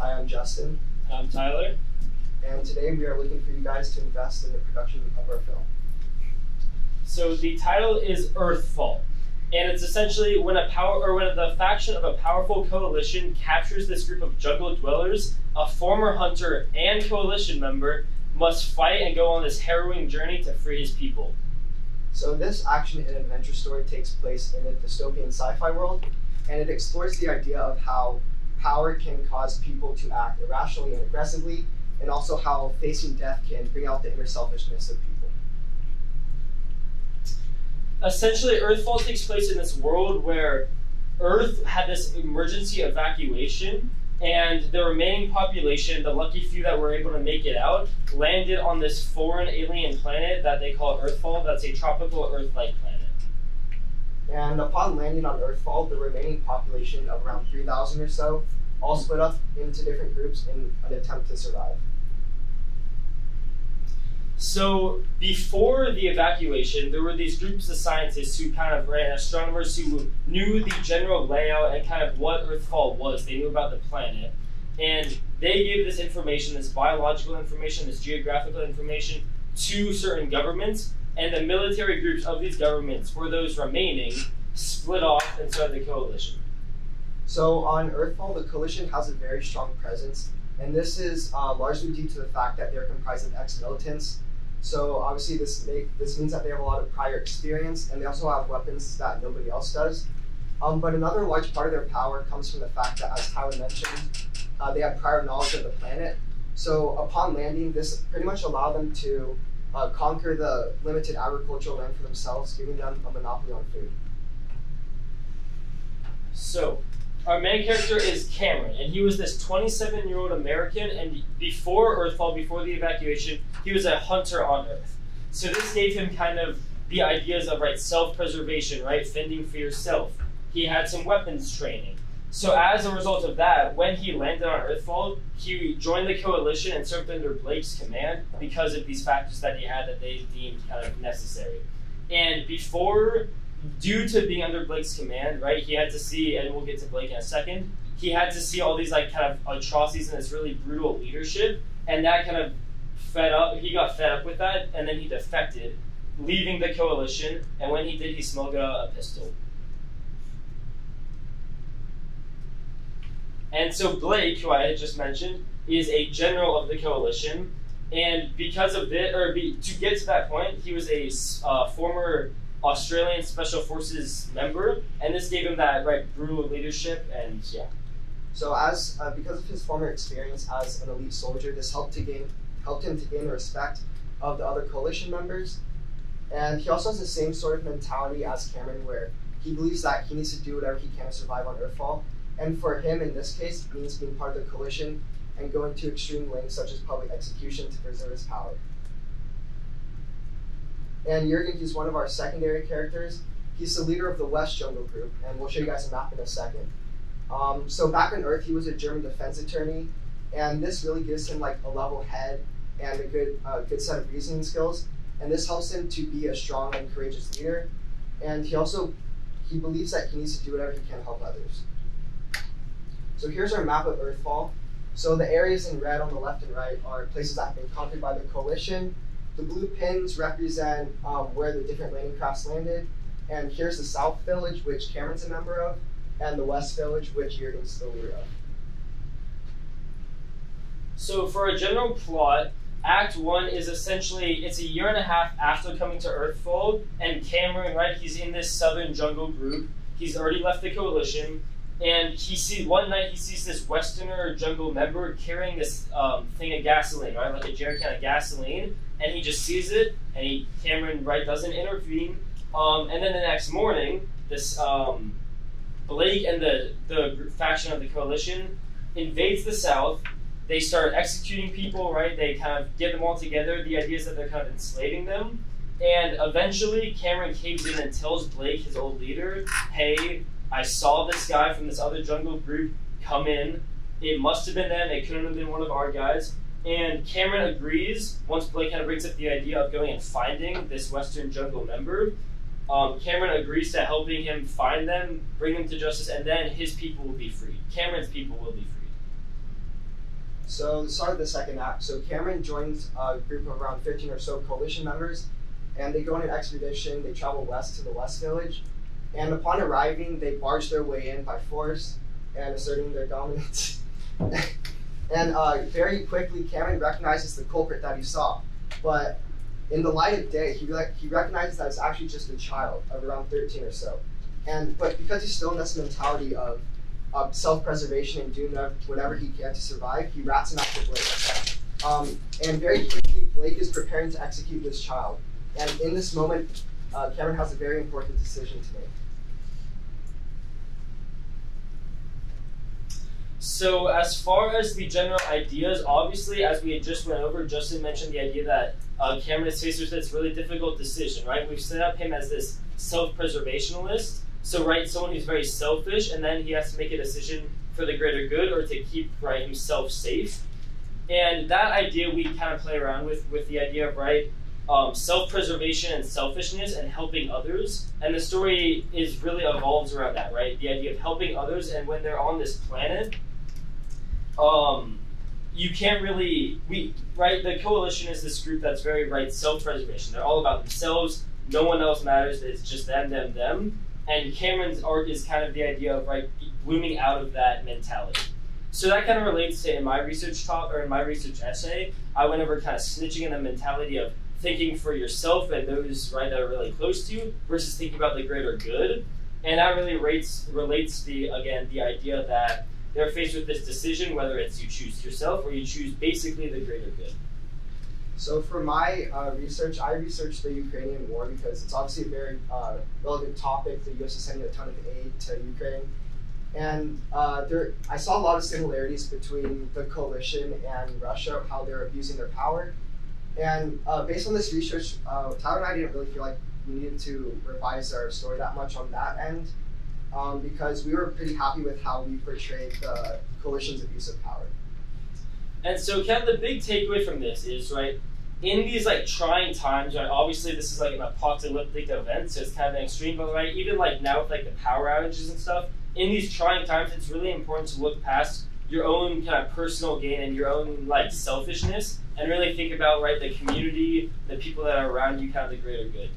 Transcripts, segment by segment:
Hi, I'm Justin. I'm Tyler. And today we are looking for you guys to invest in the production of our film. So the title is Earthfall, and it's essentially when the faction of a powerful coalition captures this group of jungle dwellers, a former hunter and coalition member must fight and go on this harrowing journey to free his people. So this action and adventure story takes place in a dystopian sci-fi world, and it explores the idea of how power can cause people to act irrationally and aggressively, and also how facing death can bring out the inner selfishness of people. Essentially, Earthfall takes place in this world where Earth had this emergency evacuation, and the remaining population, the lucky few that were able to make it out, landed on this foreign alien planet that they call Earthfall. That's a tropical Earth-like planet. And upon landing on Earthfall, the remaining population of around 3,000 or so all split up into different groups in an attempt to survive. So before the evacuation, there were these groups of scientists who kind of ran, astronomers who knew the general layout and kind of what Earthfall was. They knew about the planet. And they gave this information, this biological information, this geographical information to certain governments. And the military groups of these governments, for those remaining, split off and started the coalition. So on Earthfall, the coalition has a very strong presence. And this is largely due to the fact that they're comprised of ex-militants. So obviously this means that they have a lot of prior experience, and they also have weapons that nobody else does. But another large part of their power comes from the fact that, as Tyler mentioned, they have prior knowledge of the planet. So upon landing, this pretty much allowed them to conquer the limited agricultural land for themselves, giving them a monopoly on food. So our main character is Cameron, and he was this 27-year-old American, and before Earthfall, before the evacuation, he was a hunter on Earth. So this gave him kind of the ideas of self-preservation, fending for yourself. He had some weapons training. So as a result of that, when he landed on Earthfall, he joined the coalition and served under Blake's command because of these factors that he had that they deemed kind of necessary. And due to being under Blake's command, he had to see, and we'll get to Blake in a second, he had to see all these kind of atrocities and this really brutal leadership, and that kind of he got fed up with that, and then he defected, leaving the coalition, and when he did, he smuggled out a pistol. And so Blake, who I had just mentioned, is a general of the coalition, and because of this, to get to that point, he was a former Australian Special Forces member, and this gave him that brutal leadership, and yeah. So because of his former experience as an elite soldier, this helped him to gain the respect of the other coalition members. And he also has the same sort of mentality as Cameron, where he believes that he needs to do whatever he can to survive on Earthfall. And for him, in this case, it means being part of the coalition and going to extreme lengths such as public execution to preserve his power. And Jürgen, he's one of our secondary characters. He's the leader of the West Jungle Group, and we'll show you guys a map in a second. So back on Earth, he was a German defense attorney, and this really gives him a level head and a good set of reasoning skills. And this helps him to be a strong and courageous leader. And he believes that he needs to do whatever he can to help others. So here's our map of Earthfall. So the areas in red on the left and right are places that have been conquered by the coalition. The blue pins represent where the different landing crafts landed. And here's the South Village, which Cameron's a member of, and the West Village, which Jürgen's the leader of. So for a general plot, Act 1 is essentially, it's a year and a half after coming to Earthfall, and Cameron, he's in this southern jungle group. He's already left the coalition, and one night he sees this Westerner jungle member carrying this thing of gasoline, like a jerry can of gasoline, and he just sees it, and Cameron doesn't intervene. And then the next morning, this Blake and the faction of the coalition invades the South. They start executing people, They kind of get them all together. The idea is that they're kind of enslaving them. And eventually, Cameron caves in and tells Blake, his old leader, hey, I saw this guy from this other jungle group come in. It must have been them. It couldn't have been one of our guys. And Cameron agrees, once Blake kind of brings up the idea of going and finding this Western jungle member. Cameron agrees to helping him find them, bring them to justice, and then his people will be freed. Cameron's people will be freed. So the start of the second act. So Cameron joins a group of around 15 or so coalition members, and they go on an expedition. They travel west to the West Village, and upon arriving, they barge their way in by force and asserting their dominance. And very quickly, Cameron recognizes the culprit that he saw, but in the light of day, he recognizes that it's actually just a child of around 13 or so. But because he's still in this mentality of self-preservation and doing whatever he can to survive, he rats him out to Blake. And very quickly, Blake is preparing to execute this child. And in this moment, Cameron has a very important decision to make. So as far as the general ideas, obviously, as we had just went over, Justin mentioned the idea that Cameron is faced with this really difficult decision, right? We've set up him as this self-preservationalist. So, right, someone who's very selfish, and then he has to make a decision for the greater good or to keep, right, himself safe. And that idea we kind of play around with the idea of, right, self-preservation and selfishness and helping others. And the story really evolves around that, right? The idea of helping others, and when they're on this planet, you can't really, right, the coalition is this group that's very, right, self-preservation. They're all about themselves. No one else matters. It's just them, them, them. And Cameron's arc is kind of the idea of, right, blooming out of that mentality. So that kind of relates to in my research talk or in my research essay, I went over kind of snitching in the mentality of thinking for yourself and those, right, that are really close to you versus thinking about the greater good. And that really relates the idea that they're faced with this decision, whether it's you choose yourself or you choose basically the greater good. So for my research, I researched the Ukrainian war because it's obviously a very relevant topic. The U.S. is sending a ton of aid to Ukraine. And I saw a lot of similarities between the coalition and Russia, how they're abusing their power. And based on this research, Tyler and I didn't really feel like we needed to revise our story that much on that end because we were pretty happy with how we portrayed the coalition's abuse of power. And so kind of the big takeaway from this is, right, in these like trying times, right, obviously this is like an apocalyptic event, so it's kind of an extreme, but right, even like now with like the power outages and stuff, in these trying times, it's really important to look past your own kind of personal gain and your own like selfishness and really think about, right, the community, the people that are around you, kind of the greater good.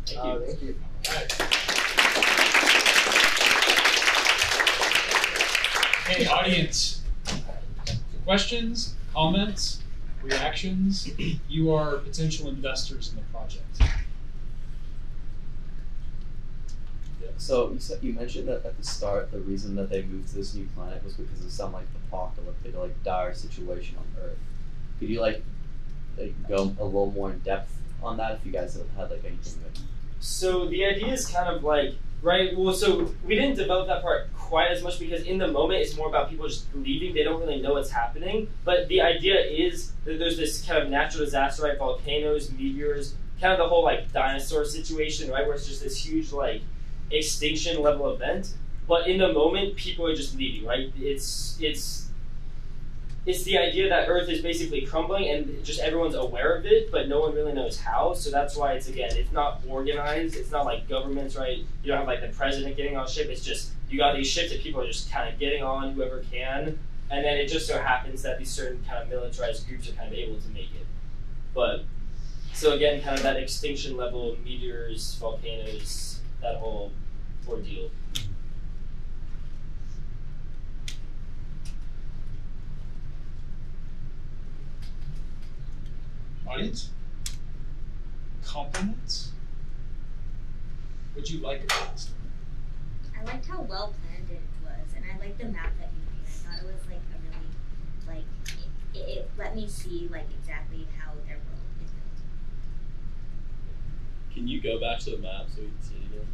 Thank you. Thank you. Hey, audience. Questions, comments, reactions? You are potential investors in the project. So you mentioned that at the start, the reason that they moved to this new planet was because of some like apocalyptic, like dire situation on Earth. Could you like go a little more in depth on that if you guys have had like anything? So the idea is kind of like, right, well, so we didn't develop that part quite as much because in the moment it's more about people just leaving. They don't really know what's happening. But the idea is that there's this kind of natural disaster, right, volcanoes, meteors, kind of the whole like dinosaur situation, right, where it's just this huge like extinction level event. But in the moment, people are just leaving, right? It's the idea that Earth is basically crumbling and just everyone's aware of it, but no one really knows how. So that's why it's not organized. It's not like governments, right? You don't have like the president getting on a ship. It's just, you got these ships that people are just kind of getting on, whoever can. And then it just so happens that these certain kind of militarized groups are kind of able to make it. But, so again, kind of that extinction level, meteors, volcanoes, that whole ordeal. Audience? Compliments? What'd you like about the story? I liked how well planned it was, and I liked the map that you made. I thought it was like a really, it let me see like exactly how their world is built. Can you go back to the map so we can see it again?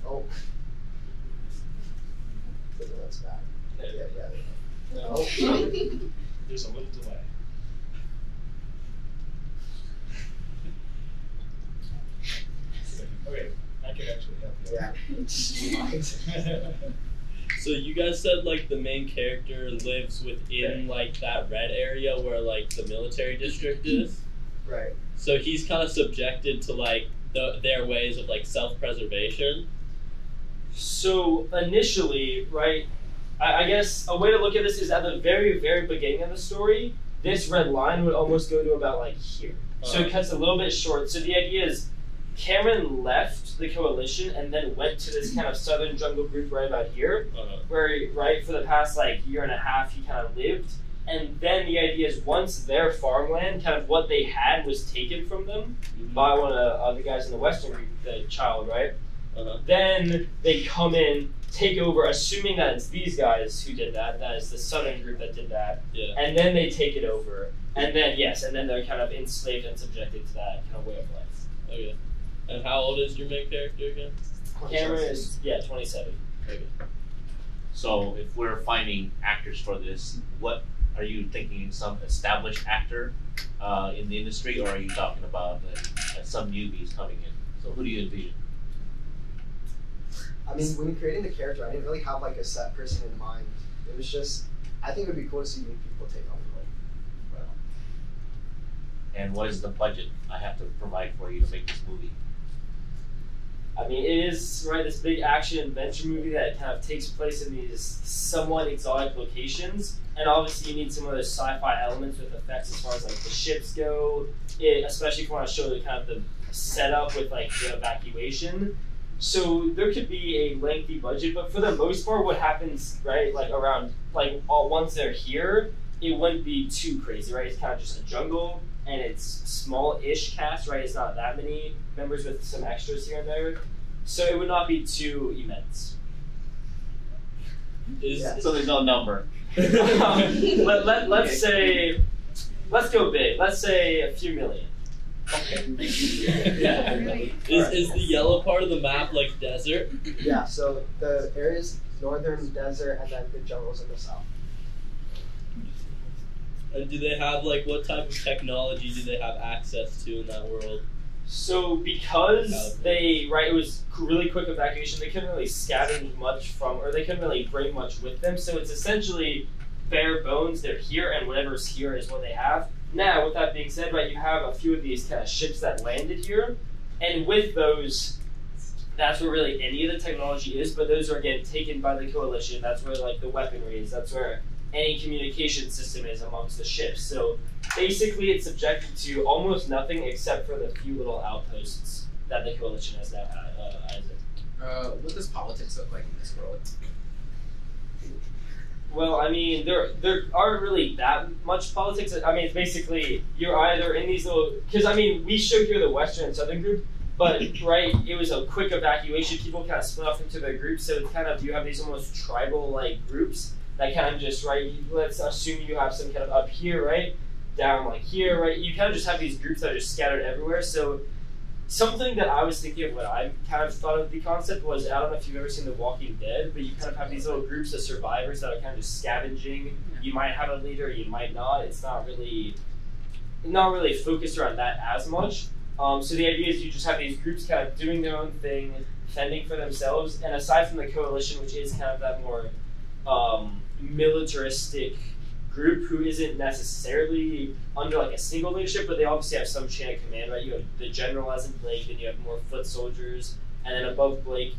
Oh. That's bad. Yeah. No. Oh. There's a little delay. Okay, I can actually help you. Yeah. So you guys said like the main character lives within like that red area where like the military district is. Right. So he's kind of subjected to like their ways of like self-preservation. So initially, right, I guess a way to look at this is at the very, very beginning of the story, this red line would almost go to about like here. So it cuts a little bit short. So the idea is Cameron left the coalition and then went to this kind of southern jungle group right about here, where, right, for the past like year and a half he kind of lived. And then the idea is once their farmland, kind of what they had, was taken from them by one of the guys in the western group, the child, right? Then they come in, take over, assuming that it's these guys who did that. That is the southern group that did that. Yeah. And then they take it over. And then, yes, and then they're kind of enslaved and subjected to that kind of way of life. Okay. And how old is your main character again? Cameron is, 27. Okay. So if we're finding actors for this, what are you thinking? Some established actor in the industry, or are you talking about some newbies coming in? So who do you envision? I mean, when creating the character, I didn't really have like a set person in mind. It was just, I think it would be cool to see new people take on the role. And what is the budget I have to provide for you to make this movie? I mean, it is, right, this big action adventure movie that kind of takes place in these somewhat exotic locations. And obviously you need some of those sci-fi elements with effects as far as like the ships go, especially if you want to show the kind of the setup with like the evacuation. So there could be a lengthy budget, but for the most part what happens, right, like around, like once they're here, it wouldn't be too crazy, right? It's kind of just a jungle and it's small-ish cast, right? It's not that many members with some extras here and there. So it would not be too immense. So there's no number. Let's say, let's go big. Let's say a few million. Okay. Is the yellow part of the map like desert? Yeah, so the area's northern desert and then the jungles in the south. And do they have like what type of technology do they have access to in that world? So because it was really quick evacuation, they couldn't really scavenge much from, or they couldn't really bring much with them. So it's essentially bare bones. They're here, and whatever's here is what they have. Now, with that being said, right, you have a few of these kind of ships that landed here, and with those, that's where really any of the technology is. But those are again taken by the coalition. That's where like the weaponry is. That's where any communication system is amongst the ships. So basically it's subjected to almost nothing except for the few little outposts that the coalition has now has it. What does politics look like in this world? Well, I mean, there aren't really that much politics. I mean, it's basically you're either in these little, because I mean, we showed here the western and southern group, but right, it was a quick evacuation. People kind of split off into their groups, so it's kind of, you have these almost tribal like groups that kind of just, right, let's assume you have some kind of up here, right, down like here, right, you kind of just have these groups that are just scattered everywhere. So something that I was thinking of when I kind of thought of the concept was, I don't know if you've ever seen The Walking Dead, but you kind of have these little groups of survivors that are kind of just scavenging. You might have a leader, you might not. It's not really focused around that as much. So the idea is you just have these groups kind of doing their own thing, fending for themselves, and aside from the coalition, which is kind of that more militaristic group who isn't necessarily under like a single leadership, but they obviously have some chain of command, right? You have the general as in Blake, then you have more foot soldiers, and then above Blake.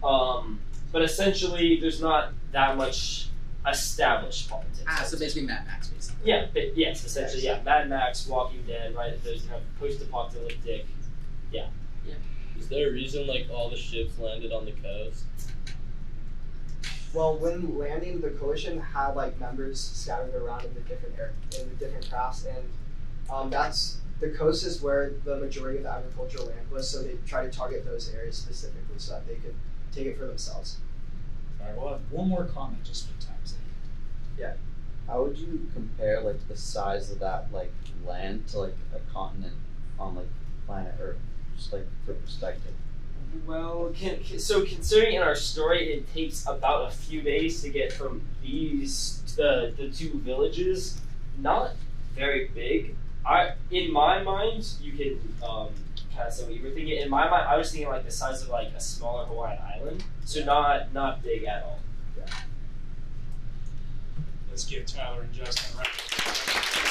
But essentially, there's not that much established politics. So basically Mad Max, basically. Yeah, but yes, essentially, yeah. Mad Max, Walking Dead, right? Those kind of post-apocalyptic, yeah. Is there a reason like all the ships landed on the coast? Well, when landing, the coalition had like members scattered around in the different crafts, and that's the coast is where the majority of the agricultural land was. So they try to target those areas specifically so that they could take it for themselves. All right, we'll have one more comment just for time's sake. Yeah. How would you compare like the size of that like land to like a continent on like planet Earth, just like for perspective? Well, so considering in our story it takes about a few days to get from these the two villages, not very big. In my mind, you can kind of say what you were thinking. In my mind, I was thinking like the size of like a smaller Hawaiian island, so not big at all. Let's give Tyler and Justin a round.